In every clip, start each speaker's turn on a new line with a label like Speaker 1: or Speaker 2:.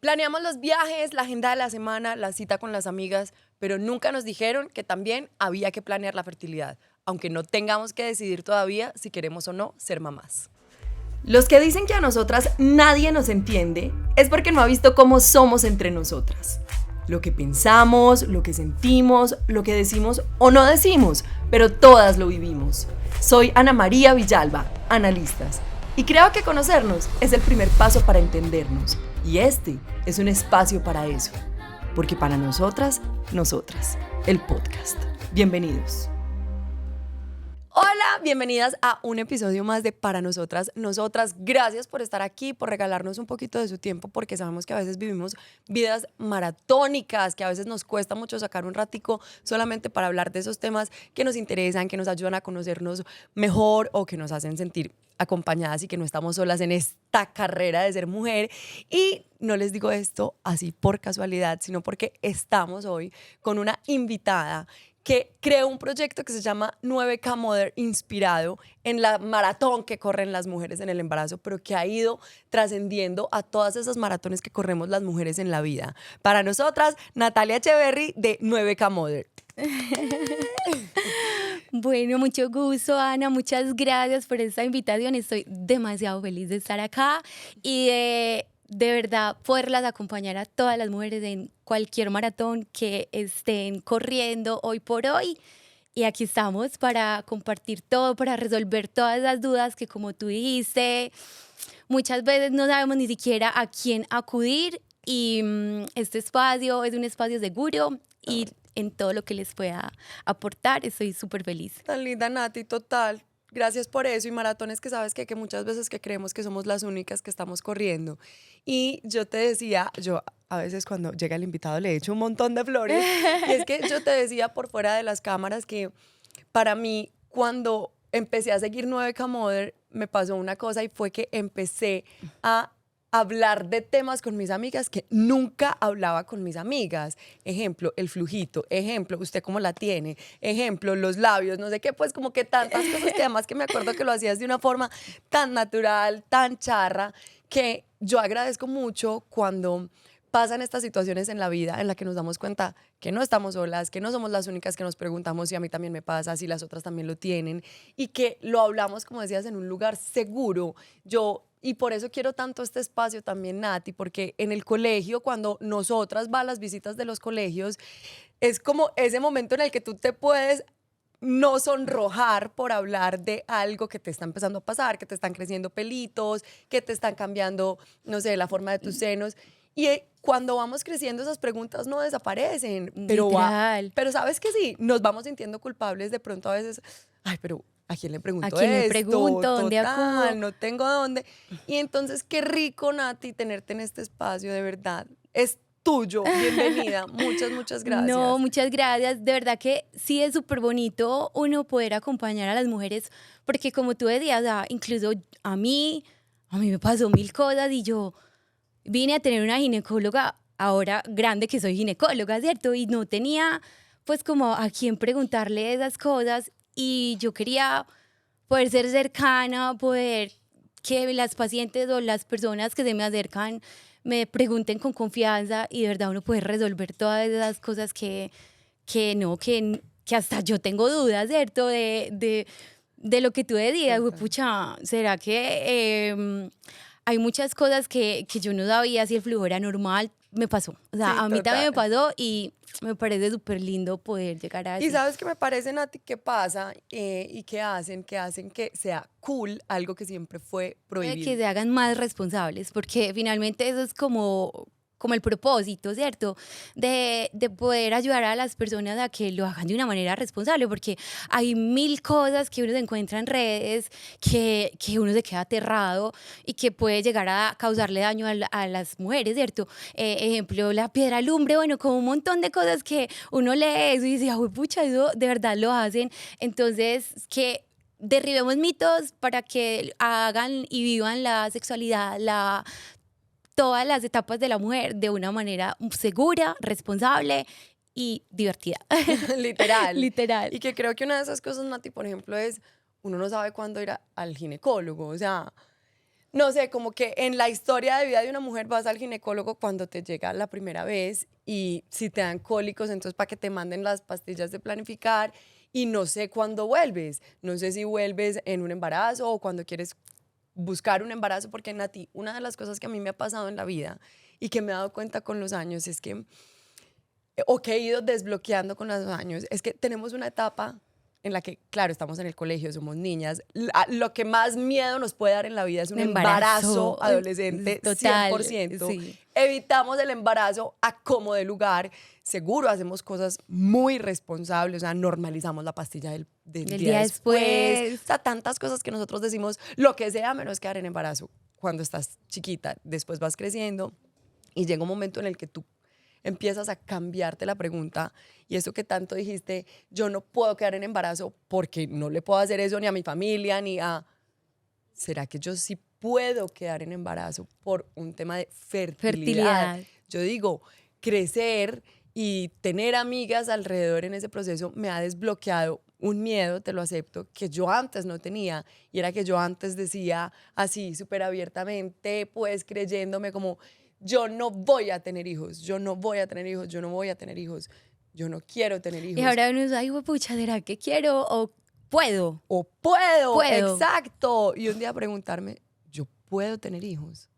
Speaker 1: Planeamos los viajes, la agenda de la semana, la cita con las amigas, pero nunca nos dijeron que también había que planear la fertilidad, aunque no tengamos que decidir todavía si queremos o no ser mamás. Los que dicen que a nosotras nadie nos entiende es porque no ha visto cómo somos entre nosotras. Lo que pensamos, lo que sentimos, lo que decimos o no decimos, pero todas lo vivimos. Soy Ana María Villalba, Analistas, y creo que conocernos es el primer paso para entendernos. Y este es un espacio para eso, porque para nosotras, el podcast. Bienvenidos. Hola, bienvenidas a un episodio más de Para Nosotras. Gracias por estar aquí, por regalarnos un poquito de su tiempo, porque sabemos que a veces vivimos vidas maratónicas, que a veces nos cuesta mucho sacar un ratico solamente para hablar de esos temas que nos interesan, que nos ayudan a conocernos mejor o que nos hacen sentir acompañadas y que no estamos solas en esta carrera de ser mujer. Y no les digo esto así por casualidad, sino porque estamos hoy con una invitada que creó un proyecto que se llama 9K Mother, inspirado en la maratón que corren las mujeres en el embarazo, pero que ha ido trascendiendo a todas esas maratones que corremos las mujeres en la vida. Para nosotras, Natalia Echeverry de 9K Mother.
Speaker 2: Bueno, mucho gusto, Ana. Muchas gracias por esta invitación. Estoy demasiado feliz de estar acá y de verdad poderlas acompañar a todas las mujeres en cualquier maratón que estén corriendo hoy por hoy. Y aquí estamos para compartir todo, para resolver todas las dudas que, como tú dijiste, muchas veces no sabemos ni siquiera a quién acudir. Y este espacio es un espacio seguro y en todo lo que les pueda aportar, estoy súper feliz.
Speaker 1: Tan linda, Nati, total. Gracias por eso. Y maratones que sabes que muchas veces que creemos que somos las únicas que estamos corriendo. Y yo te decía, yo a veces cuando llega el invitado le echo un montón de flores. Y es que yo te decía por fuera de las cámaras que para mí cuando empecé a seguir 9K Mother me pasó una cosa y fue que empecé a hablar de temas con mis amigas que nunca hablaba con mis amigas. Ejemplo, el flujito. Ejemplo, usted cómo la tiene. Ejemplo, los labios. No sé qué, pues como que tantas cosas que además que me acuerdo que lo hacías de una forma tan natural, tan charra, que yo agradezco mucho cuando pasan estas situaciones en la vida en la que nos damos cuenta que no estamos solas, que no somos las únicas que nos preguntamos si a mí también me pasa, si las otras también lo tienen, y que lo hablamos, como decías, en un lugar seguro. Y por eso quiero tanto este espacio también, Nati, porque en el colegio, cuando nosotras va a las visitas de los colegios, es como ese momento en el que tú te puedes no sonrojar por hablar de algo que te está empezando a pasar, que te están creciendo pelitos, que te están cambiando, no sé, la forma de tus senos. Y cuando vamos creciendo, esas preguntas no desaparecen. Pero sabes que sí, nos vamos sintiendo culpables de pronto a veces. Ay, pero ¿a quién le pregunto
Speaker 2: ¿A quién le
Speaker 1: esto?
Speaker 2: pregunto? ¿Dónde acudo?
Speaker 1: No tengo dónde. Y entonces, qué rico, Nati, tenerte en este espacio, de verdad. Es tuyo. Bienvenida. Muchas gracias.
Speaker 2: No, muchas gracias. De verdad que sí es súper bonito uno poder acompañar a las mujeres, porque como tú decías, incluso a mí me pasó mil cosas y yo vine a tener una ginecóloga ahora grande que soy ginecóloga, ¿cierto? Y no tenía pues como a quién preguntarle esas cosas y yo quería poder ser cercana, poder que las pacientes o las personas que se me acercan me pregunten con confianza y de verdad uno puede resolver todas esas cosas que hasta yo tengo dudas, ¿cierto? De lo que tú decías, pucha, ¿será que hay muchas cosas que yo no sabía si el flujo era normal? Me pasó, o sea,
Speaker 1: Sí,
Speaker 2: a mí
Speaker 1: total.
Speaker 2: también me pasó y me parece súper lindo poder llegar a eso.
Speaker 1: Y sabes que me parece, Nati, qué pasa y qué hacen que sea cool algo que siempre fue prohibido.
Speaker 2: Que se hagan más responsables, porque finalmente eso es como el propósito, ¿cierto? De poder ayudar a las personas a que lo hagan de una manera responsable, porque hay mil cosas que uno se encuentra en redes que uno se queda aterrado y que puede llegar a causarle daño a las mujeres, ¿cierto? Ejemplo, la piedra lumbre, bueno, como un montón de cosas que uno lee eso y dice, ¡ay, pucha, eso de verdad lo hacen! Entonces, que derribemos mitos para que hagan y vivan la sexualidad, todas las etapas de la mujer de una manera segura, responsable y divertida.
Speaker 1: Literal.
Speaker 2: Literal.
Speaker 1: Y que creo que una de esas cosas, Nati, por ejemplo, es uno no sabe cuándo ir al ginecólogo. O sea, no sé, como que en la historia de vida de una mujer vas al ginecólogo cuando te llega la primera vez y si te dan cólicos, entonces para que te manden las pastillas de planificar y no sé cuándo vuelves. No sé si vuelves en un embarazo o cuando quieres buscar un embarazo, porque Nati, una de las cosas que a mí me ha pasado en la vida y que me he dado cuenta con los años es que, o que he ido desbloqueando con los años, es que tenemos una etapa en la que, claro, estamos en el colegio, somos niñas, lo que más miedo nos puede dar en la vida es un embarazo adolescente,
Speaker 2: total,
Speaker 1: 100%.
Speaker 2: sí.
Speaker 1: Evitamos el embarazo a como de lugar, seguro hacemos cosas muy responsables, o sea, normalizamos la pastilla del
Speaker 2: El
Speaker 1: día
Speaker 2: día
Speaker 1: después,
Speaker 2: después.
Speaker 1: o sea, tantas cosas que nosotros decimos, lo que sea menos quedar en embarazo cuando estás chiquita, después vas creciendo y llega un momento en el que tú empiezas a cambiarte la pregunta y eso que tanto dijiste, yo no puedo quedar en embarazo porque no le puedo hacer eso ni a mi familia ni a... ¿Será que yo sí puedo quedar en embarazo por un tema de fertilidad?
Speaker 2: Fertilidad.
Speaker 1: Yo digo, crecer y tener amigas alrededor en ese proceso me ha desbloqueado un miedo, te lo acepto, que yo antes no tenía. Y era que yo antes decía así, súper abiertamente, pues creyéndome como, yo no voy a tener hijos, yo no voy a tener hijos, yo no voy a tener hijos, yo no quiero tener
Speaker 2: Y
Speaker 1: hijos.
Speaker 2: ahora uno dice, ay, pucha, ¿será que quiero o puedo?
Speaker 1: O puedo,
Speaker 2: Puedo.
Speaker 1: exacto. Y un día preguntarme, ¿yo puedo tener hijos?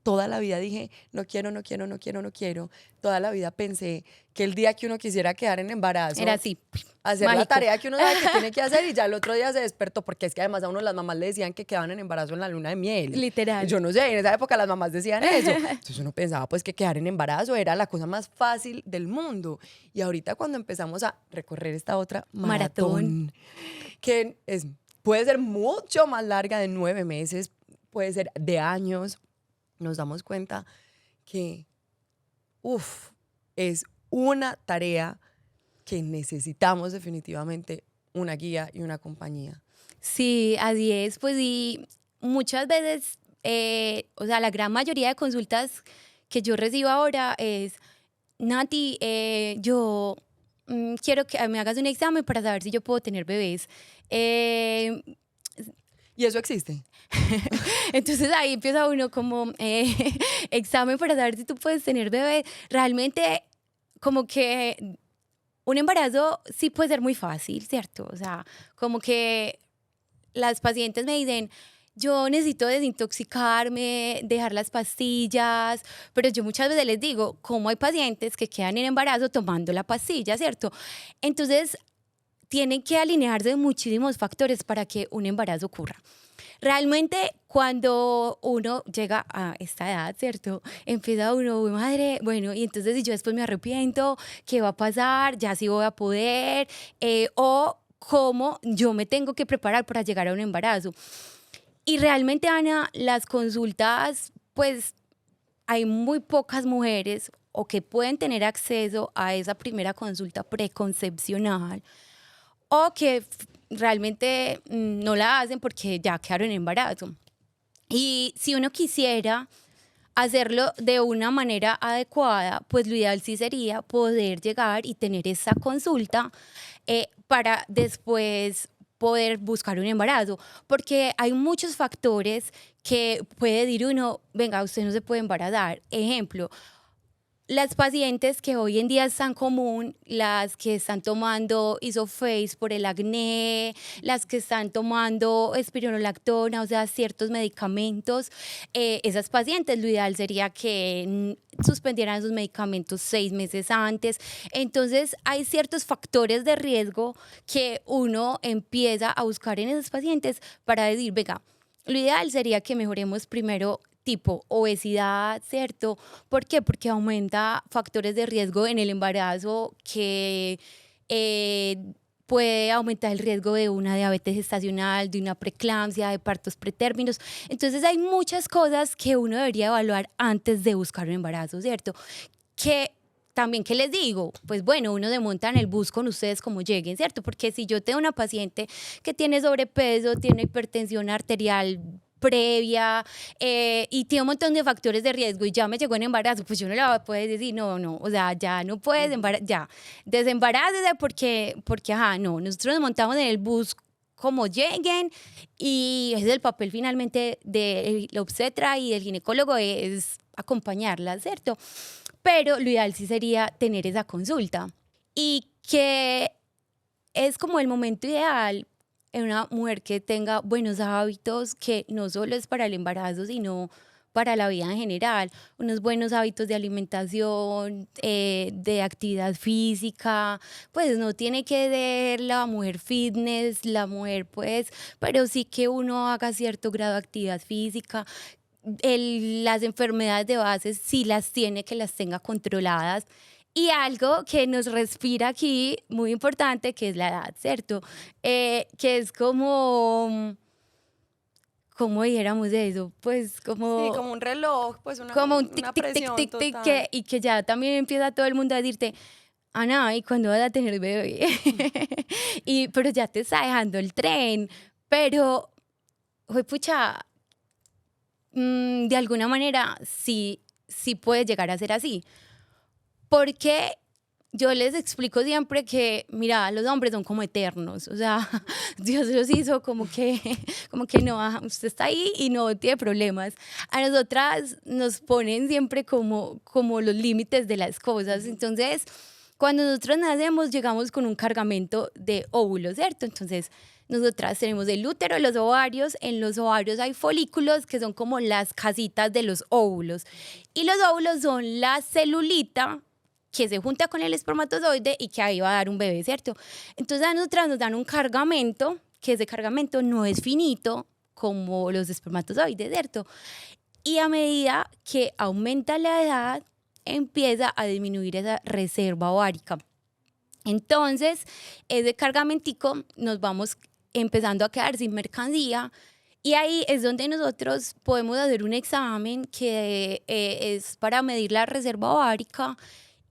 Speaker 1: Toda la vida dije, no quiero, no quiero, no quiero, no quiero. Toda la vida pensé que el día que uno quisiera quedar en embarazo,
Speaker 2: Era así,
Speaker 1: hacer la
Speaker 2: mágico.
Speaker 1: tarea que uno sabe que tiene que hacer y ya el otro día se despertó, porque es que además a uno las mamás le decían que quedaban en embarazo en la luna de miel.
Speaker 2: Literal.
Speaker 1: Yo no sé, en esa época las mamás decían eso. Entonces uno pensaba pues que quedar en embarazo era la cosa más fácil del mundo. Y ahorita cuando empezamos a recorrer esta otra maratón. Que puede ser mucho más larga de 9 meses, puede ser de años, nos damos cuenta que, es una tarea que necesitamos definitivamente una guía y una compañía.
Speaker 2: Sí, así es. Pues y muchas veces, o sea, la gran mayoría de consultas que yo recibo ahora es, Nati, yo quiero que me hagas un examen para saber si yo puedo tener bebés.
Speaker 1: ¿Y eso existe?
Speaker 2: Entonces ahí empieza uno como examen para saber si tú puedes tener bebé. Realmente como que un embarazo sí puede ser muy fácil, ¿cierto? O sea, como que las pacientes me dicen, yo necesito desintoxicarme, dejar las pastillas, pero yo muchas veces les digo, ¿cómo hay pacientes que quedan en embarazo tomando la pastilla, ¿cierto? Entonces tienen que alinearse muchísimos factores para que un embarazo ocurra. Realmente cuando uno llega a esta edad, ¿cierto? Empieza uno, "Uy, madre, bueno, y entonces si yo después me arrepiento, ¿qué va a pasar? Ya sí voy a poder, o cómo yo me tengo que preparar para llegar a un embarazo". Y realmente, Ana, las consultas, pues hay muy pocas mujeres o que pueden tener acceso a esa primera consulta preconcepcional o que realmente no la hacen porque ya quedaron en embarazo. Y si uno quisiera hacerlo de una manera adecuada, pues lo ideal sí sería poder llegar y tener esa consulta para después poder buscar un embarazo, porque hay muchos factores que puede decir uno, venga, usted no se puede embarazar. Ejemplo, las pacientes que hoy en día es tan común, las que están tomando Isofase por el acné, las que están tomando espironolactona, o sea, ciertos medicamentos, esas pacientes lo ideal sería que suspendieran sus medicamentos 6 meses antes. Entonces, hay ciertos factores de riesgo que uno empieza a buscar en esas pacientes para decir, venga, lo ideal sería que mejoremos primero tipo obesidad, ¿cierto? ¿Por qué? Porque aumenta factores de riesgo en el embarazo que puede aumentar el riesgo de una diabetes gestacional, de una preeclampsia, de partos pretérminos. Entonces hay muchas cosas que uno debería evaluar antes de buscar un embarazo, ¿cierto? Que también, ¿qué les digo? Pues bueno, uno se monta en el bus con ustedes como lleguen, ¿cierto? Porque si yo tengo una paciente que tiene sobrepeso, tiene hipertensión arterial previa y tiene un montón de factores de riesgo y ya me llegó en embarazo, pues yo no le voy a poder decir, no, o sea, ya no puedes embarazar, ya, desembarácese porque, ajá, no, nosotros nos montamos en el bus como lleguen, y ese es el papel finalmente del obstetra y del ginecólogo, es acompañarlas, ¿cierto? Pero lo ideal sí sería tener esa consulta y que es como el momento ideal en una mujer que tenga buenos hábitos, que no solo es para el embarazo, sino para la vida en general, unos buenos hábitos de alimentación, de actividad física, pues no tiene que ser la mujer fitness, la mujer pues, pero sí que uno haga cierto grado de actividad física. Las enfermedades de base, si las tiene, que las tenga controladas. Y algo que nos respira aquí, muy importante, que es la edad, ¿cierto? Que es como, ¿cómo dijéramos eso? Pues
Speaker 1: Sí,
Speaker 2: como,
Speaker 1: como un reloj, pues
Speaker 2: como un tic,
Speaker 1: una
Speaker 2: tic, tic,
Speaker 1: presión
Speaker 2: tic, tic,
Speaker 1: total.
Speaker 2: y que ya también empieza todo el mundo a decirte, Ana, ¿y cuándo vas a tener bebé? Pero ya te está dejando el tren. Pero, pucha, de alguna manera sí puede llegar a ser así. Porque yo les explico siempre que, mira, los hombres son como eternos, o sea, Dios los hizo como que no, usted está ahí y no tiene problemas. A nosotras nos ponen siempre como los límites de las cosas, entonces cuando nosotros nacemos llegamos con un cargamento de óvulos, ¿cierto? Entonces nosotras tenemos el útero, los ovarios, en los ovarios hay folículos que son como las casitas de los óvulos y los óvulos son la celulita que se junta con el espermatozoide y que ahí va a dar un bebé, ¿cierto? Entonces a nosotras nos dan un cargamento, que ese cargamento no es finito como los espermatozoides, ¿cierto? Y a medida que aumenta la edad, empieza a disminuir esa reserva ovárica. Entonces, ese cargamentico nos vamos empezando a quedar sin mercancía y ahí es donde nosotros podemos hacer un examen que es para medir la reserva ovárica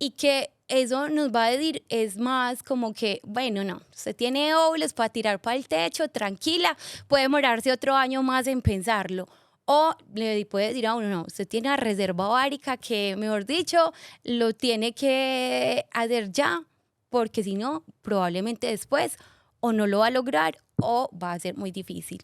Speaker 2: y que eso nos va a decir, es más como que, bueno, no, usted tiene óvulos para tirar para el techo, tranquila, puede demorarse otro año más en pensarlo. O le puede decir a uno, no, usted tiene una reserva ovárica que, mejor dicho, lo tiene que hacer ya, porque si no, probablemente después o no lo va a lograr o va a ser muy difícil.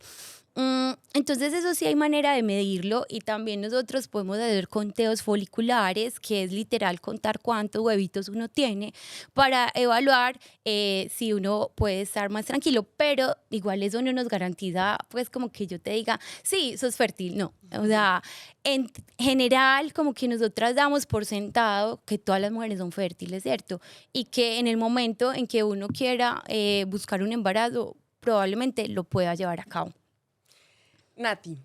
Speaker 2: Entonces eso sí hay manera de medirlo y también nosotros podemos hacer conteos foliculares, que es literal contar cuántos huevitos uno tiene para evaluar si uno puede estar más tranquilo, pero igual eso no nos garantiza pues como que yo te diga, sí, sos fértil, no. O sea, en general como que nosotras damos por sentado que todas las mujeres son fértiles, ¿cierto? Y que en el momento en que uno quiera buscar un embarazo, probablemente lo pueda llevar a cabo.
Speaker 1: Nati,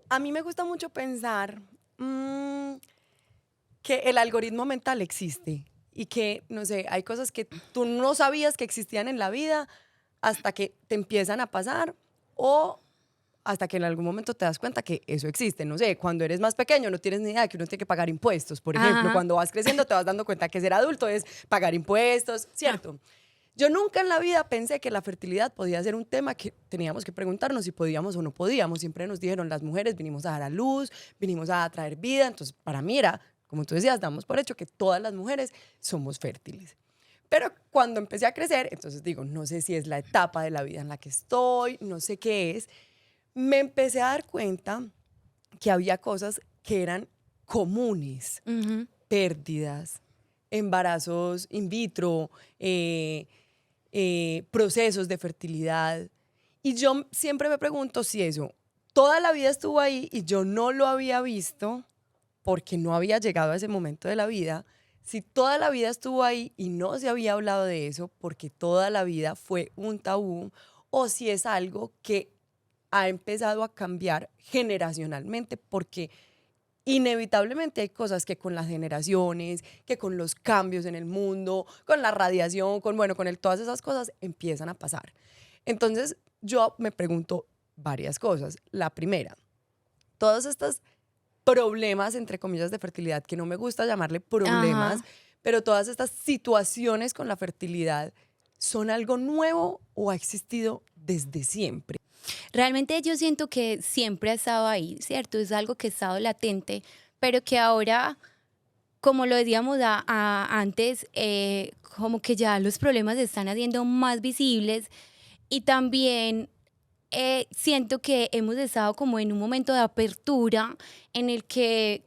Speaker 1: a mí me gusta mucho pensar que el algoritmo mental existe y que, no sé, hay cosas que tú no sabías que existían en la vida hasta que te empiezan a pasar o hasta que en algún momento te das cuenta que eso existe. No sé, cuando eres más pequeño no tienes ni idea de que uno tiene que pagar impuestos. Por ejemplo,
Speaker 2: Ajá.
Speaker 1: cuando vas creciendo te vas dando cuenta que ser adulto es pagar impuestos, ¿cierto? Yo nunca en la vida pensé que la fertilidad podía ser un tema que teníamos que preguntarnos si podíamos o no podíamos. Siempre nos dijeron, las mujeres vinimos a dar a luz, vinimos a traer vida. Entonces, para mí era, como tú decías, damos por hecho que todas las mujeres somos fértiles. Pero cuando empecé a crecer, entonces digo, no sé si es la etapa de la vida en la que estoy, no sé qué es, me empecé a dar cuenta que había cosas que eran comunes,
Speaker 2: Uh-huh.
Speaker 1: pérdidas, embarazos in vitro, procesos de fertilidad. Y yo siempre me pregunto si eso toda la vida estuvo ahí y yo no lo había visto porque no había llegado a ese momento de la vida, si toda la vida estuvo ahí y no se había hablado de eso porque toda la vida fue un tabú, o si es algo que ha empezado a cambiar generacionalmente porque inevitablemente hay cosas que con las generaciones, que con los cambios en el mundo, con la radiación, con todas esas cosas empiezan a pasar. Entonces yo me pregunto varias cosas. La primera, todos estos problemas, entre comillas, de fertilidad, que no me gusta llamarle problemas,
Speaker 2: Ajá.
Speaker 1: pero todas estas situaciones con la fertilidad, ¿son algo nuevo o ha existido desde siempre?
Speaker 2: Realmente yo siento que siempre ha estado ahí, ¿cierto? Es algo que ha estado latente, pero que ahora, como lo decíamos antes, como que ya los problemas se están haciendo más visibles Y también siento que hemos estado como en un momento de apertura en el que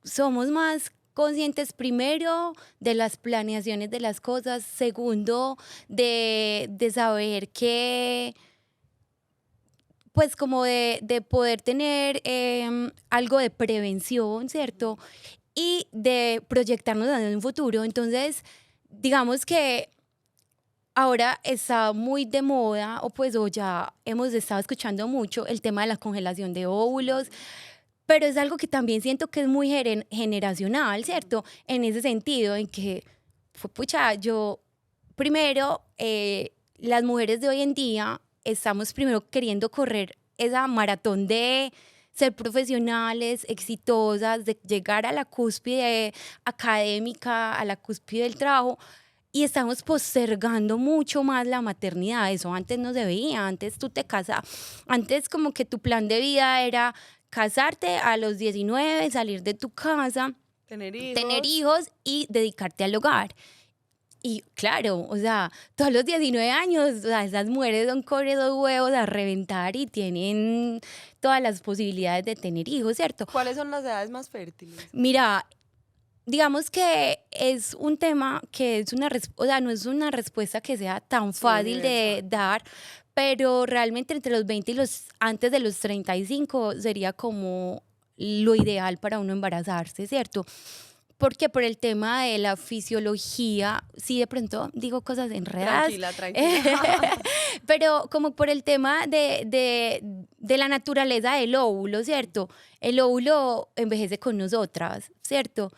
Speaker 2: somos más conscientes primero de las planeaciones de las cosas, segundo de saber que pues como de poder tener algo de prevención, ¿cierto? Y de proyectarnos en un futuro. Entonces, digamos que ahora está muy de moda, o ya hemos estado escuchando mucho el tema de la congelación de óvulos, pero es algo que también siento que es muy generacional, ¿cierto? En ese sentido, en que, pucha, yo, primero, las mujeres de hoy en día estamos primero queriendo correr esa maratón de ser profesionales, exitosas, de llegar a la cúspide académica, a la cúspide del trabajo, y estamos postergando mucho más la maternidad. Eso antes no se veía, antes tú te casas, antes como que tu plan de vida era casarte a los 19, salir de tu casa, tener hijos y dedicarte al hogar. Y claro, o sea, todos los 19 años, o sea, esas mujeres son con esos huevos a reventar y tienen todas las posibilidades de tener hijos, ¿cierto?
Speaker 1: ¿Cuáles son las edades más fértiles?
Speaker 2: Mira, digamos que es un tema que es o sea, no es una respuesta que sea tan fácil de dar, pero realmente entre los 20 y antes de los 35 sería como lo ideal para uno embarazarse, ¿cierto? Porque por el tema de la fisiología, sí de pronto digo cosas enredadas.
Speaker 1: Tranquila.
Speaker 2: Pero como por el tema de la naturaleza del óvulo, ¿cierto? El óvulo envejece con nosotras, ¿cierto?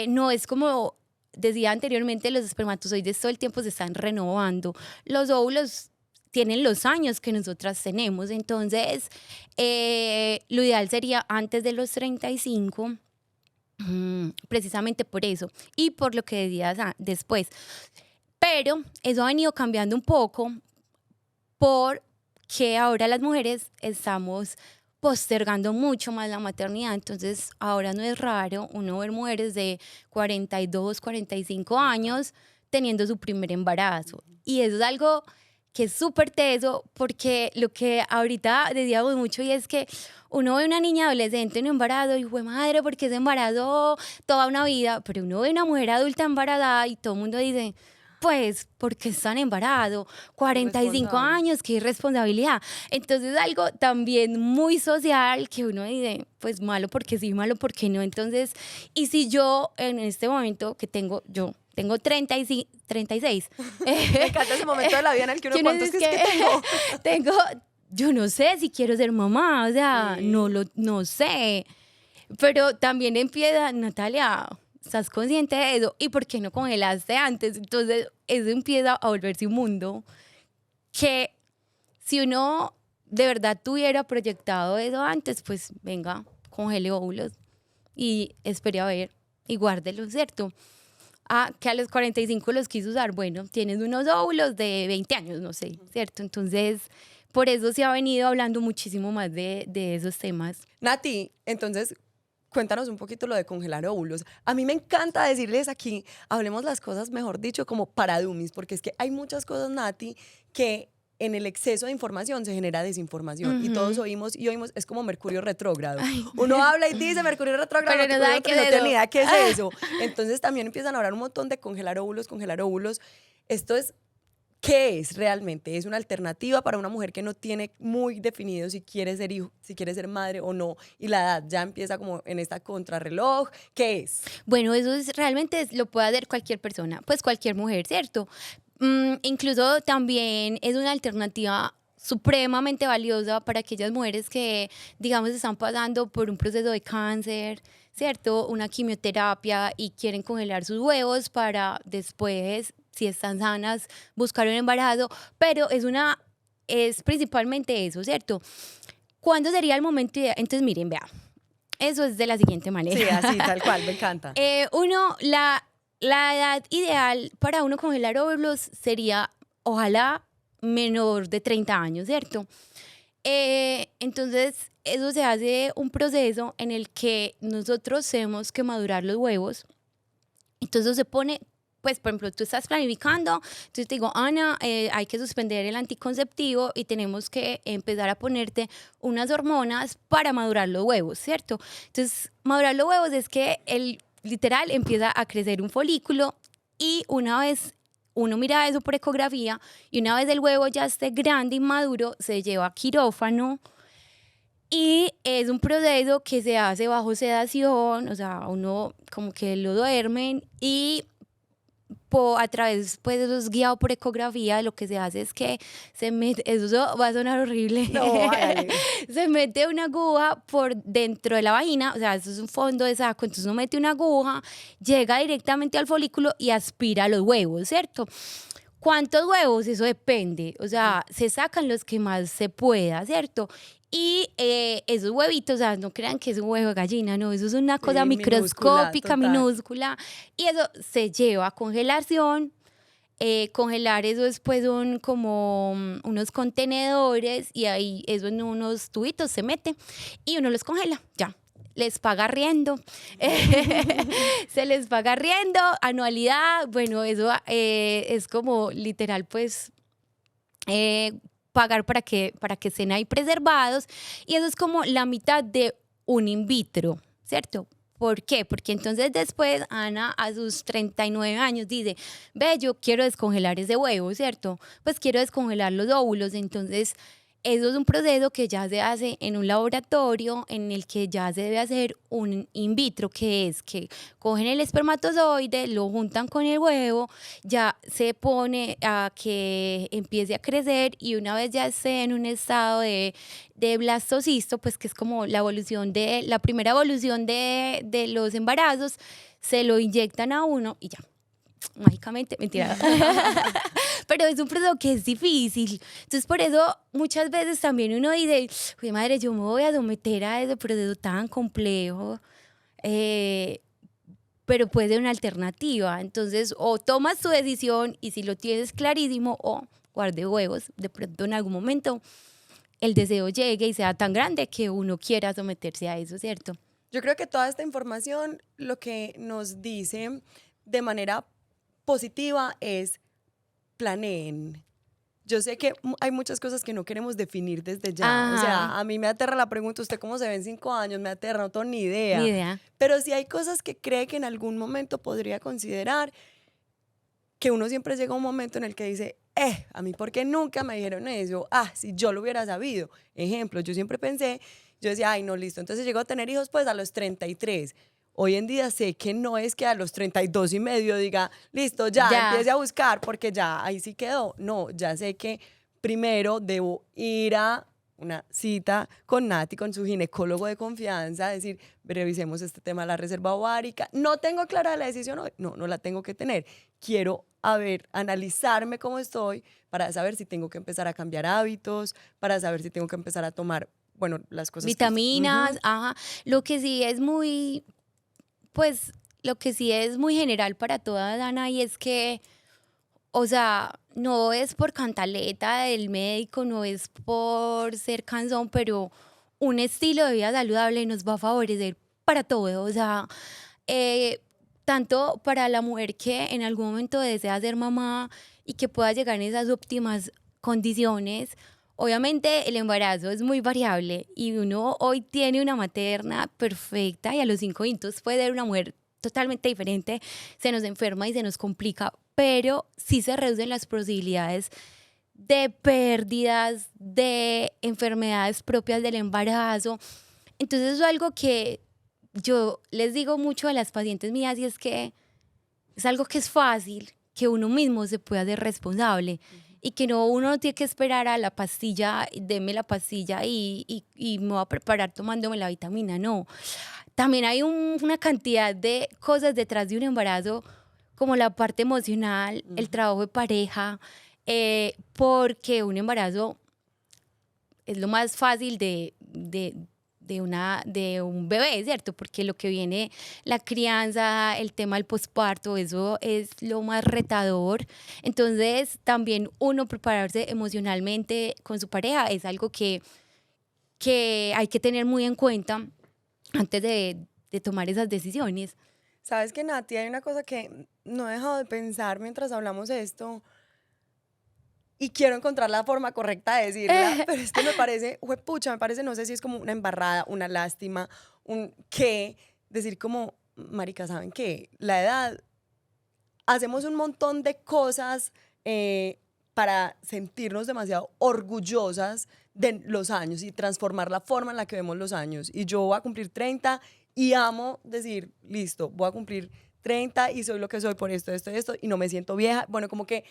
Speaker 2: No es como decía anteriormente, los espermatozoides todo el tiempo se están renovando. Los óvulos tienen los años que nosotras tenemos. Entonces, lo ideal sería antes de los 35, precisamente por eso y por lo que decías después. Pero eso ha venido cambiando un poco porque ahora las mujeres estamos postergando mucho más la maternidad. Entonces ahora no es raro uno ver mujeres de 42, 45 años teniendo su primer embarazo. Y eso es algo que es súper teso, porque lo que ahorita decíamos mucho y es que uno ve una niña adolescente en embarazo y fue madre, porque se embarazó toda una vida, pero uno ve una mujer adulta embarazada y todo el mundo dice, pues, porque están embarazados, 45 años, qué irresponsabilidad. Entonces, algo también muy social que uno dice, pues malo porque sí, malo porque no. Entonces, y si yo en este momento que tengo 36.
Speaker 1: Me encanta ese momento de la vida en el que uno, ¿cuántos es que tengo?
Speaker 2: Tengo, yo no sé si quiero ser mamá, o sea, sí. no sé. Pero también empieza, Natalia, ¿estás consciente de eso? ¿Y por qué no congelaste antes? Entonces, eso empieza a volverse un mundo que si uno de verdad tuviera proyectado eso antes, pues venga, congele óvulos y espere a ver y guárdelos, ¿cierto? Que a los 45 los quiso usar, bueno, tienes unos óvulos de 20 años, no sé, ¿cierto? Entonces, por eso se ha venido hablando muchísimo más de esos temas.
Speaker 1: Nati, entonces, cuéntanos un poquito lo de congelar óvulos. A mí me encanta decirles aquí, hablemos las cosas, mejor dicho, como para dummies, porque es que hay muchas cosas, Nati, que en el exceso de información se genera desinformación y todos oímos, es como Mercurio retrógrado. Uno habla y dice Mercurio retrógrado, pero no tiene idea qué es eso. Entonces también empiezan a hablar un montón de congelar óvulos. Esto es, ¿qué es realmente? ¿Es una alternativa para una mujer que no tiene muy definido si quiere ser hijo, si quiere ser madre o no? Y la edad ya empieza como en esta contrarreloj. ¿Qué es?
Speaker 2: Bueno, eso realmente lo puede hacer cualquier persona, pues cualquier mujer, ¿cierto? Incluso también es una alternativa supremamente valiosa para aquellas mujeres que, digamos, están pasando por un proceso de cáncer, ¿cierto? Una quimioterapia y quieren congelar sus huevos para después, si están sanas, buscar un embarazo. Pero es principalmente eso, ¿cierto? ¿Cuándo sería el momento ideal? Entonces, miren, vea, eso es de la siguiente manera.
Speaker 1: Sí, así, tal cual, me encanta.
Speaker 2: La edad ideal para uno congelar óvulos sería, ojalá, menor de 30 años, ¿cierto? Entonces, eso se hace un proceso en el que nosotros tenemos que madurar los huevos. Entonces, se pone pues, por ejemplo, tú estás planificando, entonces te digo, Ana, hay que suspender el anticonceptivo y tenemos que empezar a ponerte unas hormonas para madurar los huevos, ¿cierto? Entonces, madurar los huevos es que literal empieza a crecer un folículo y una vez uno mira eso por ecografía y una vez el huevo ya esté grande y maduro, se lleva a quirófano y es un proceso que se hace bajo sedación, o sea, uno como que lo duermen y a través, pues eso es guiado por ecografía, lo que se hace es que se mete, eso va a sonar horrible,
Speaker 1: No, hágale.
Speaker 2: se mete una aguja por dentro de la vagina, o sea, eso es un fondo de saco, entonces uno mete una aguja, llega directamente al folículo y aspira los huevos, ¿cierto? ¿Cuántos huevos? Eso depende, o sea, se sacan los que más se pueda, ¿cierto? Y esos huevitos, o sea, no crean que es un huevo de gallina, no, eso es una cosa
Speaker 1: Sí,
Speaker 2: microscópica,
Speaker 1: minúscula, total.
Speaker 2: minúscula, y eso se lleva a congelación. Congelar eso después son como unos contenedores y ahí eso en unos tubitos se mete y uno los congela, ya. Les paga arriendo, se les paga arriendo, anualidad, bueno, eso es como literal, pues, pagar para que estén ahí preservados y eso es como la mitad de un in vitro, ¿cierto? ¿Por qué? Porque entonces después Ana a sus 39 años dice, ve, yo quiero descongelar ese huevo, ¿cierto? Pues quiero descongelar los óvulos, entonces eso es un proceso que ya se hace en un laboratorio en el que ya se debe hacer un in vitro, que es que cogen el espermatozoide, lo juntan con el huevo, ya se pone a que empiece a crecer y una vez ya esté en un estado de blastocisto, pues que es como la primera evolución de los embarazos, se lo inyectan a uno y ya, mágicamente, mentira. Pero es un proceso que es difícil. Entonces, por eso muchas veces también uno dice, uy, madre, yo me voy a someter a ese proceso tan complejo, pero puede ser una alternativa. Entonces, o tomas tu decisión y si lo tienes clarísimo, o guarde huevos, de pronto en algún momento el deseo llegue y sea tan grande que uno quiera someterse a eso, ¿cierto?
Speaker 1: Yo creo que toda esta información lo que nos dice de manera positiva es planeen. Yo sé que hay muchas cosas que no queremos definir desde ya. O
Speaker 2: Ajá,
Speaker 1: sea, a mí me aterra la pregunta, ¿usted cómo se ve en 5 años? Me aterra, no tengo ni
Speaker 2: ni
Speaker 1: idea.
Speaker 2: idea.
Speaker 1: Pero sí hay cosas que cree que en algún momento podría considerar, que uno siempre llega a un momento en el que dice, a mí, ¿por qué nunca me dijeron eso? Ah, si yo lo hubiera sabido. Ejemplo, yo siempre pensé, yo decía, ay, no, listo. Entonces llego a tener hijos pues a los 33. Hoy en día sé que no es que a los 32 y medio diga, listo, ya,
Speaker 2: Ya.
Speaker 1: empiece a buscar porque ya ahí sí quedó. No, ya sé que primero debo ir a una cita con Nati, con su ginecólogo de confianza, decir, revisemos este tema de la reserva ovárica. No tengo clara la decisión hoy, no la tengo que tener. Quiero, analizarme cómo estoy para saber si tengo que empezar a cambiar hábitos, para saber si tengo que empezar a tomar, bueno, las cosas que...
Speaker 2: Vitaminas, ajá. Lo que sí es muy, pues, lo que sí es muy general para toda Dana y es que, o sea, no es por cantaleta del médico, no es por ser cansón, pero un estilo de vida saludable nos va a favorecer para todo. O sea, eh, tanto para la mujer que en algún momento desea ser mamá y que pueda llegar en esas óptimas condiciones. Obviamente el embarazo es muy variable y uno hoy tiene una materna perfecta y a los 5 minutos puede ser una mujer totalmente diferente, se nos enferma y se nos complica, pero sí se reducen las posibilidades de pérdidas, de enfermedades propias del embarazo. Entonces eso es algo que yo les digo mucho a las pacientes mías y es que es algo que es fácil, que uno mismo se puede hacer responsable y que no uno no tiene que esperar a la pastilla, deme la pastilla y me voy a preparar tomándome la vitamina, no. También hay una cantidad de cosas detrás de un embarazo, como la parte emocional, el trabajo de pareja, porque un embarazo es lo más fácil de un bebé, ¿cierto? Porque lo que viene, la crianza, el tema del posparto, eso es lo más retador. Entonces, también uno prepararse emocionalmente con su pareja es algo que hay que tener muy en cuenta antes de tomar esas decisiones.
Speaker 1: Sabes que, Nati, hay una cosa que no he dejado de pensar mientras hablamos de esto y quiero encontrar la forma correcta de decirla, pero es que me parece, juepucha, me parece, no sé si es como una embarrada, una lástima, un qué, decir como, marica, ¿saben qué? La edad, hacemos un montón de cosas para sentirnos demasiado orgullosas de los años y transformar la forma en la que vemos los años. Y yo voy a cumplir 30 y amo decir, listo, voy a cumplir 30 y soy lo que soy por esto, esto, esto, y no me siento vieja. Bueno, como que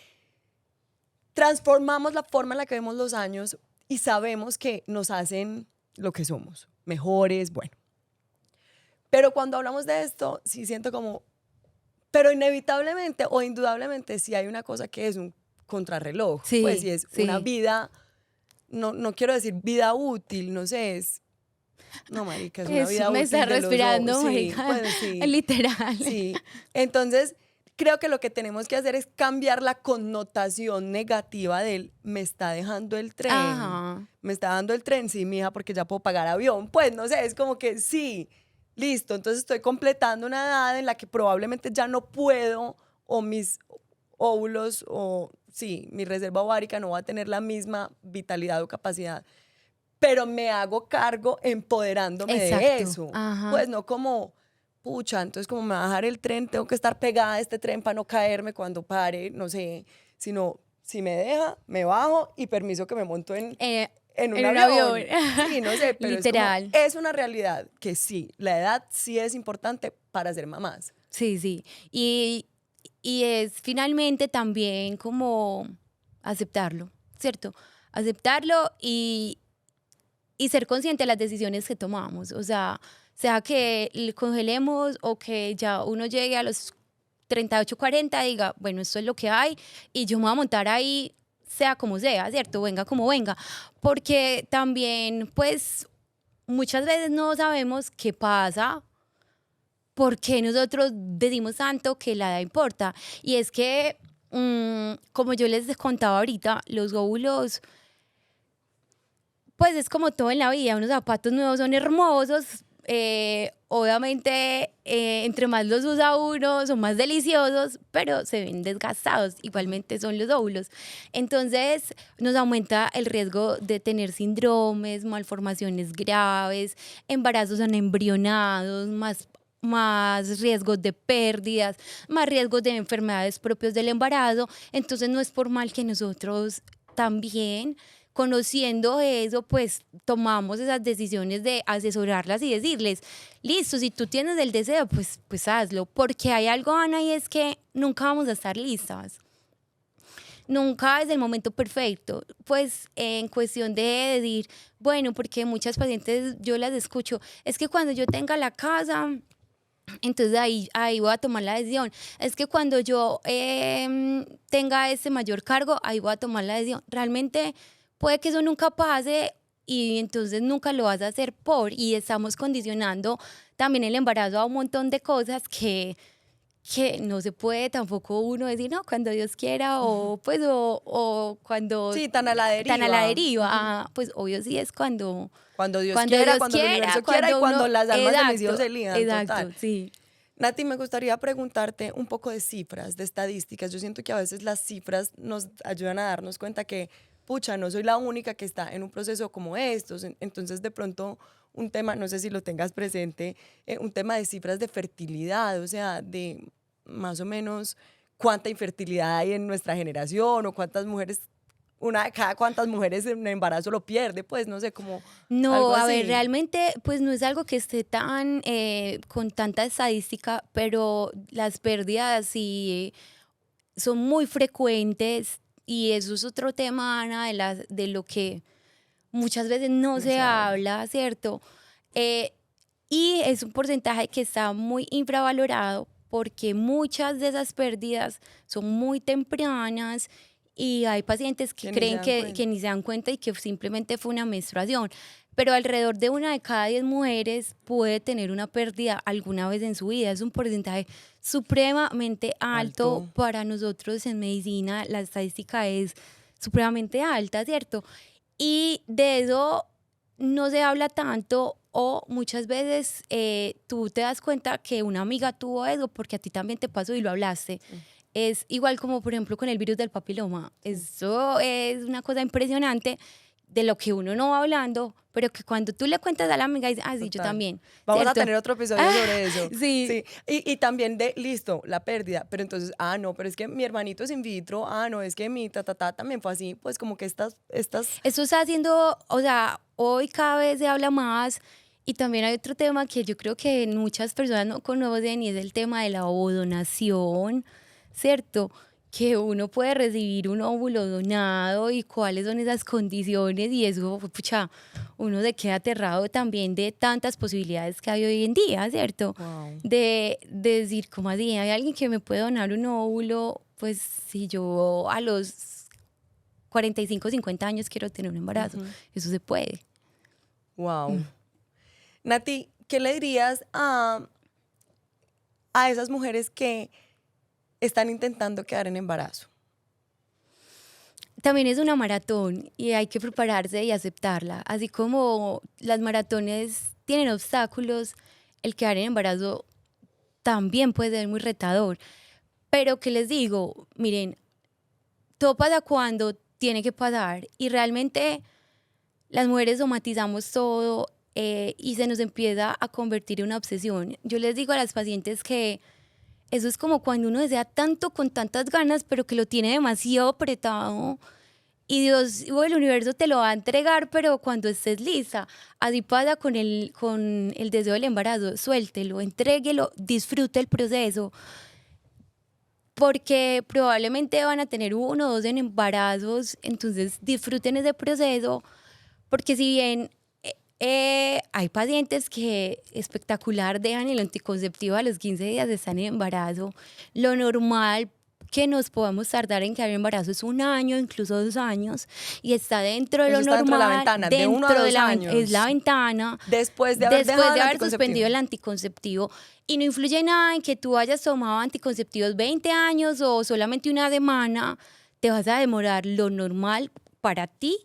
Speaker 1: transformamos la forma en la que vemos los años y sabemos que nos hacen lo que somos, mejores, bueno. Pero cuando hablamos de esto, sí siento como, pero inevitablemente o indudablemente sí hay una cosa que es un contrarreloj, pues sí
Speaker 2: Sí,
Speaker 1: es una
Speaker 2: sí.
Speaker 1: vida, no quiero decir vida útil, no sé, no, marica, es una vida
Speaker 2: Me está
Speaker 1: útil de los ojos,
Speaker 2: respirando,
Speaker 1: sí,
Speaker 2: marica,
Speaker 1: pues sí,
Speaker 2: literal.
Speaker 1: sí. Entonces, creo que lo que tenemos que hacer es cambiar la connotación negativa del me está dejando el tren,
Speaker 2: Ajá.
Speaker 1: me está dando el tren, sí, mija, porque ya puedo pagar avión, pues no sé, es como que sí, listo, entonces estoy completando una edad en la que probablemente ya no puedo o mis óvulos o sí, mi reserva ovárica no va a tener la misma vitalidad o capacidad, pero me hago cargo empoderándome de
Speaker 2: Exacto.
Speaker 1: eso.
Speaker 2: Ajá.
Speaker 1: Pues no como, pucha, entonces como me va a dejar el tren, tengo que estar pegada a este tren para no caerme cuando pare, no sé, sino si me deja, me bajo y permiso que me monto
Speaker 2: Eh,
Speaker 1: en un
Speaker 2: en un avión.
Speaker 1: avión. Sí, no sé, pero es como,
Speaker 2: Literal.
Speaker 1: es una realidad que sí, la edad sí es importante para ser mamás.
Speaker 2: Sí, sí. Y es finalmente también como aceptarlo, ¿cierto? Aceptarlo y ser consciente de las decisiones que tomamos. O sea que le congelemos o que ya uno llegue a los 38, 40 y diga, bueno, esto es lo que hay y yo me voy a montar ahí, sea como sea, ¿cierto? Venga como venga. Porque también, pues, muchas veces no sabemos qué pasa. ¿Por qué nosotros decimos tanto que la edad importa? Y es que, como yo les contaba ahorita, los óvulos, pues es como todo en la vida, unos zapatos nuevos son hermosos, obviamente entre más los usa uno son más deliciosos, pero se ven desgastados, igualmente son los óvulos. Entonces nos aumenta el riesgo de tener síndromes, malformaciones graves, embarazos anembrionados, más riesgos de pérdidas, más riesgos de enfermedades propios del embarazo. Entonces no es por mal que nosotros también, conociendo eso, pues tomamos esas decisiones de asesorarlas y decirles, listo, si tú tienes el deseo, pues hazlo, porque hay algo, Ana, y es que nunca vamos a estar listas. Nunca es el momento perfecto, pues en cuestión de decir, bueno, porque muchas pacientes yo las escucho, es que cuando yo tenga la casa, entonces ahí voy a tomar la decisión. Es que cuando yo tenga ese mayor cargo, ahí voy a tomar la decisión. Realmente puede que eso nunca pase y entonces nunca lo vas a hacer y estamos condicionando también el embarazo a un montón de cosas que no se puede tampoco uno decir, no, cuando Dios quiera o pues o cuando
Speaker 1: Sí, tan a la
Speaker 2: tan a la
Speaker 1: deriva.
Speaker 2: deriva. Pues obvio sí es
Speaker 1: Cuando Dios
Speaker 2: cuando
Speaker 1: quiera,
Speaker 2: Dios
Speaker 1: cuando el
Speaker 2: quiera,
Speaker 1: universo quiera y
Speaker 2: cuando uno,
Speaker 1: cuando las almas de mis hijos
Speaker 2: exacto,
Speaker 1: se elijan, total.
Speaker 2: exacto, sí.
Speaker 1: Nati, me gustaría preguntarte un poco de cifras, de estadísticas. Yo siento que a veces las cifras nos ayudan a darnos cuenta que, pucha, no soy la única que está en un proceso como estos. Entonces, de pronto, un tema, no sé si lo tengas presente, un tema de cifras de fertilidad, o sea, de más o menos cuánta infertilidad hay en nuestra generación o cuántas mujeres, una de cada cuántas mujeres en embarazo lo pierde, pues no sé, como algo
Speaker 2: No, a ver,
Speaker 1: así.
Speaker 2: realmente pues no es algo que esté tan con tanta estadística, pero las pérdidas sí son muy frecuentes y eso es otro tema, Ana, de lo que muchas veces no
Speaker 1: No
Speaker 2: se
Speaker 1: se habla.
Speaker 2: habla, ¿cierto? Eh, y es un porcentaje que está muy infravalorado porque muchas de esas pérdidas son muy tempranas y hay pacientes que
Speaker 1: Que ni se
Speaker 2: creen
Speaker 1: dan
Speaker 2: que
Speaker 1: cuenta.
Speaker 2: ni se dan cuenta y que simplemente fue una menstruación. Pero alrededor de 1 de cada 10 mujeres puede tener una pérdida alguna vez en su vida. Es un porcentaje supremamente alto
Speaker 1: Alto.
Speaker 2: para nosotros en medicina. La estadística es supremamente alta, ¿cierto? Y de eso no se habla tanto O muchas veces tú te das cuenta que una amiga tuvo eso porque a ti también te pasó y lo hablaste. Es igual como, por ejemplo, con el virus del papiloma. Eso es una cosa impresionante de lo que uno no va hablando, pero que cuando tú le cuentas a la amiga, dice, ah, sí, yo
Speaker 1: Total.
Speaker 2: también.
Speaker 1: Vamos
Speaker 2: ¿cierto?
Speaker 1: a tener otro episodio sobre eso.
Speaker 2: Sí.
Speaker 1: Sí. Y también listo, la pérdida. Pero entonces, no, pero es que mi hermanito es in vitro. No, es que mi también fue así. Pues como que estas.
Speaker 2: Eso está haciendo, o sea, hoy cada vez se habla más. Y también hay otro tema que yo creo que muchas personas no conocen y es el tema de la ovodonación, ¿cierto? Que uno puede recibir un óvulo donado y cuáles son esas condiciones y eso, pucha, uno se queda aterrado también de tantas posibilidades que hay hoy en día, ¿cierto?
Speaker 1: Wow.
Speaker 2: De decir, ¿cómo así? ¿Hay alguien que me puede donar un óvulo? Pues si yo a los 45, 50 años quiero tener un embarazo, eso se puede.
Speaker 1: Wow. Nati, ¿qué le dirías a esas mujeres que están intentando quedar en embarazo?
Speaker 2: También es una maratón y hay que prepararse y aceptarla. Así como las maratones tienen obstáculos, el quedar en embarazo también puede ser muy retador. Pero ¿qué les digo? Miren, todo pasa cuando tiene que pasar y realmente las mujeres somatizamos todo y se nos empieza a convertir en una obsesión. Yo les digo a las pacientes que eso es como cuando uno desea tanto con tantas ganas, pero que lo tiene demasiado apretado y Dios o el universo te lo va a entregar, pero cuando estés lista. Así pasa con el deseo del embarazo. Suéltelo, entréguelo, disfrute el proceso, porque probablemente van a tener 1 o 2 en embarazos, entonces disfruten ese proceso, porque si bien hay pacientes que espectacular dejan el anticonceptivo a los 15 días de estar en embarazo. Lo normal que nos podamos tardar en quedar en embarazo es 1 año, incluso 2 años, y está dentro de lo
Speaker 1: Está
Speaker 2: normal.
Speaker 1: dentro de la ventana, de 1 a 2 años.
Speaker 2: Es la ventana.
Speaker 1: Después de haber
Speaker 2: suspendido el anticonceptivo. Y no influye nada en que tú hayas tomado anticonceptivos 20 años o solamente 1 semana. Te vas a demorar lo normal para ti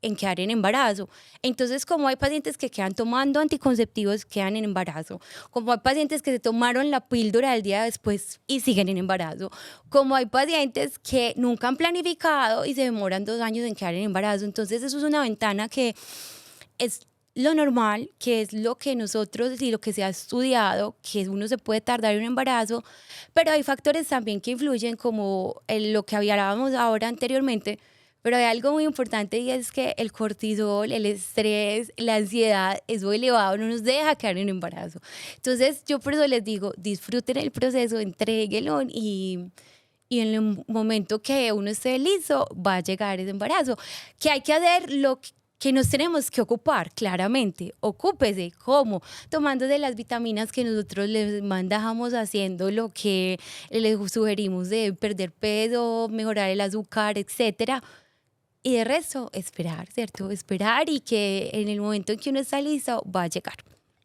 Speaker 2: en quedar en embarazo. Entonces, como hay pacientes que quedan tomando anticonceptivos, quedan en embarazo. Como hay pacientes que se tomaron la píldora el día después y siguen en embarazo. Como hay pacientes que nunca han planificado y se demoran 2 años en quedar en embarazo. Entonces, eso es una ventana que es lo normal, que es lo que nosotros y lo que se ha estudiado, que uno se puede tardar en un embarazo, pero hay factores también que influyen, como lo que hablábamos ahora anteriormente. Pero hay algo muy importante y es que el cortisol, el estrés, la ansiedad, eso elevado no nos deja quedar en embarazo. Entonces, yo por eso les digo, disfruten el proceso, entréguenlo y en el momento que uno esté listo, va a llegar ese embarazo. Que hay que hacer lo que nos tenemos que ocupar, claramente. Ocúpese, ¿cómo? Tomándose las vitaminas que nosotros les mandamos, haciendo lo que les sugerimos de perder peso, mejorar el azúcar, etcétera. Y de resto, esperar, ¿cierto? Esperar y que en el momento en que uno está listo, va a llegar.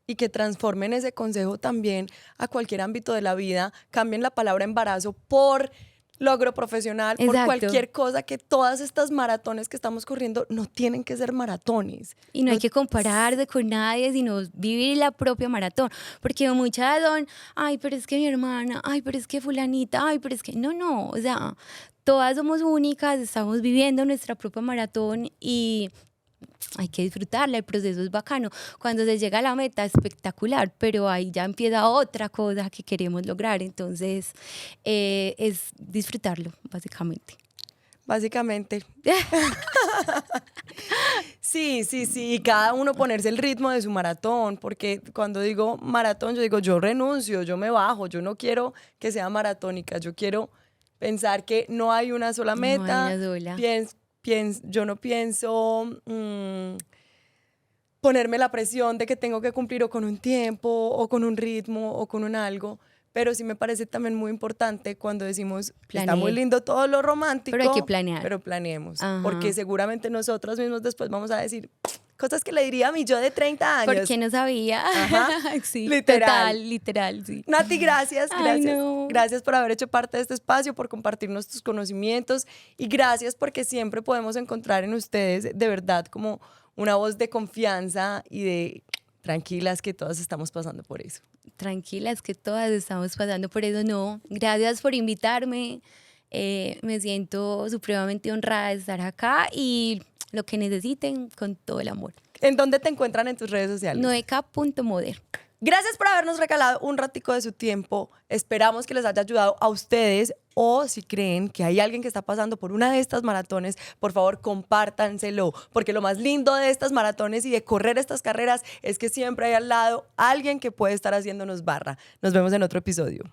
Speaker 1: Y que transformen ese consejo también a cualquier ámbito de la vida. Cambien la palabra embarazo por logro profesional, por cualquier cosa, que todas estas maratones que estamos corriendo no tienen que ser maratones.
Speaker 2: Y no hay que compararse con nadie, sino vivir la propia maratón. Porque muchas son, ay, pero es que mi hermana, ay, pero es que fulanita, ay, pero es que... No, o sea, todas somos únicas, estamos viviendo nuestra propia maratón y hay que disfrutarla, el proceso es bacano. Cuando se llega a la meta, espectacular, pero ahí ya empieza otra cosa que queremos lograr. Entonces, es disfrutarlo, básicamente.
Speaker 1: Básicamente. Sí, y cada uno ponerse el ritmo de su maratón, porque cuando digo maratón, yo digo, yo renuncio, yo me bajo, yo no quiero que sea maratónica, yo quiero pensar que no hay una sola meta.
Speaker 2: No hay una sola.
Speaker 1: Yo no pienso ponerme la presión de que tengo que cumplir o con un tiempo, o con un ritmo, o con un algo. Pero sí me parece también muy importante cuando decimos, está muy lindo todo lo romántico,
Speaker 2: pero hay que planear.
Speaker 1: Pero planeemos.
Speaker 2: Ajá.
Speaker 1: Porque seguramente nosotras mismos después vamos a decir cosas que le diría a mi yo de 30 años.
Speaker 2: Porque no sabía.
Speaker 1: Ajá.
Speaker 2: Sí,
Speaker 1: literal,
Speaker 2: sí.
Speaker 1: Nati, gracias.
Speaker 2: Ay, no.
Speaker 1: Gracias por haber hecho parte de este espacio, por compartirnos tus conocimientos, y gracias porque siempre podemos encontrar en ustedes de verdad como una voz de confianza y de Tranquilas que todas estamos pasando por eso.
Speaker 2: Tranquilas que todas estamos pasando por eso. No, gracias por invitarme. Me siento supremamente honrada de estar acá y lo que necesiten con todo el amor.
Speaker 1: ¿En dónde te encuentran en tus redes sociales?
Speaker 2: Noeca.moder.
Speaker 1: Gracias por habernos regalado un ratico de su tiempo. Esperamos que les haya ayudado a ustedes, o si creen que hay alguien que está pasando por una de estas maratones, por favor compártanselo, porque lo más lindo de estas maratones y de correr estas carreras es que siempre hay al lado alguien que puede estar haciéndonos barra. Nos vemos en otro episodio.